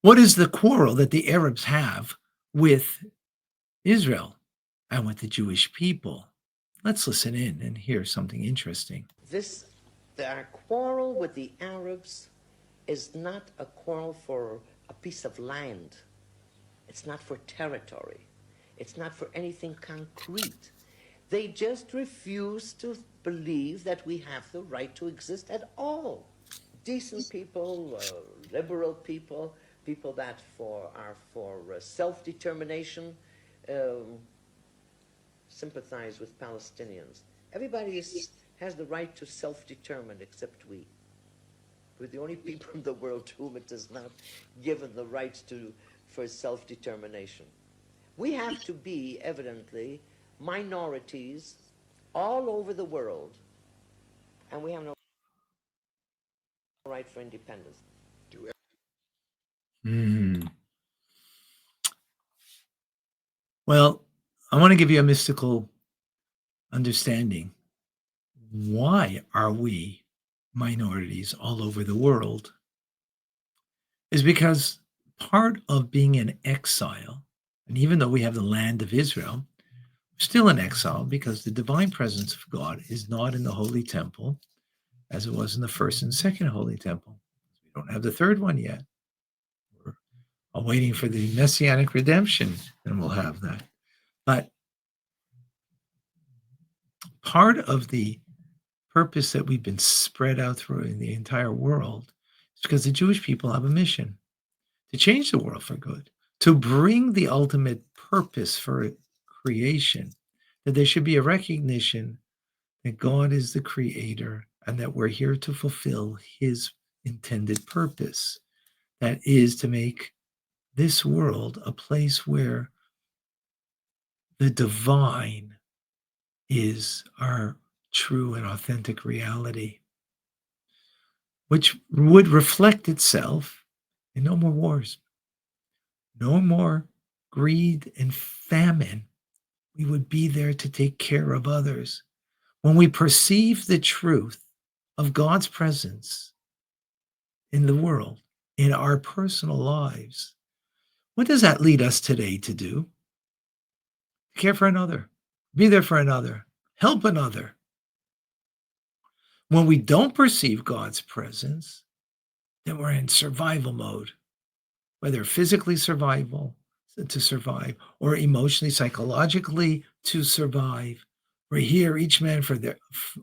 What is the quarrel that the Arabs have with Israel and with the Jewish people? Let's listen in and hear something interesting. Our quarrel with the Arabs is not a quarrel for a piece of land. It's not for territory. It's not for anything concrete. They just refuse to believe that we have the right to exist at all. Decent people, liberal people, people that are for self-determination, sympathize with Palestinians. Everybody has the right to self-determine except we. We're the only people in the world to whom it is not given the right for self-determination. We have to be, evidently, minorities all over the world, and we have no right for independence. Well, I want to give you a mystical understanding. Why are we minorities all over the world? Is because part of being in exile, and even though we have the land of Israel, we're still in exile because the divine presence of God is not in the holy temple as it was in the first and second holy temple. We don't have the third one yet. We're awaiting for the messianic redemption, and we'll have that. But part of the purpose that we've been spread out through in the entire world is because the Jewish people have a mission to change the world for good, to bring the ultimate purpose for creation, that there should be a recognition that God is the creator and that we're here to fulfill his intended purpose. That is to make this world a place where the divine is our true and authentic reality, which would reflect itself in no more wars, no more greed and famine. We would be there to take care of others. When we perceive the truth of God's presence in the world, in our personal lives, what does that lead us today to do? Care for another, be there for another, help another. When we don't perceive God's presence, then we're in survival mode, whether physically to survive or emotionally, psychologically to survive. We're here, each man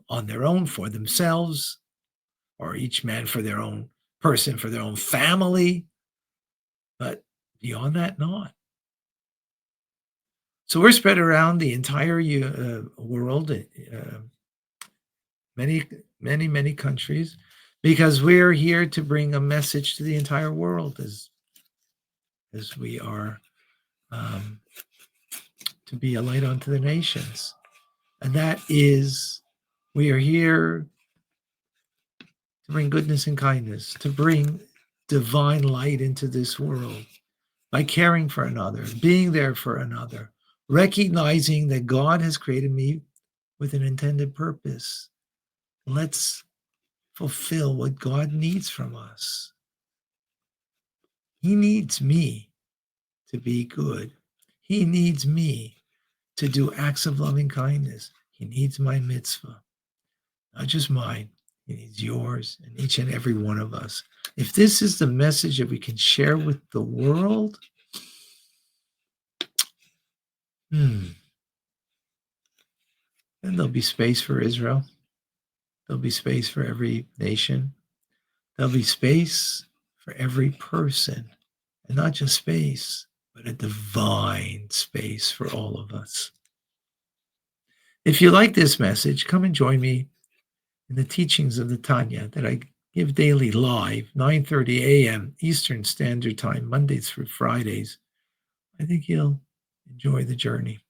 on their own, for themselves, or each man for their own person, for their own family. But beyond that, not. So we're spread around the entire world, many countries, because we're here to bring a message to the entire world as we are to be a light unto the nations. And that is, we are here to bring goodness and kindness, to bring divine light into this world by caring for another, being there for another, recognizing that God has created me with an intended purpose. Let's fulfill what God needs from us. He needs me to be good. He needs me to do acts of loving kindness. He needs my mitzvah, not just mine. He needs yours and each and every one of us. If this is the message that we can share with the world, then there'll be space for Israel. There'll be space for every nation. There'll be space for every person. And not just space, but a divine space for all of us. If you like this message, come and join me in the teachings of the Tanya that I give daily live, 9:30 a.m. Eastern Standard Time, Mondays through Fridays. I think you'll enjoy the journey.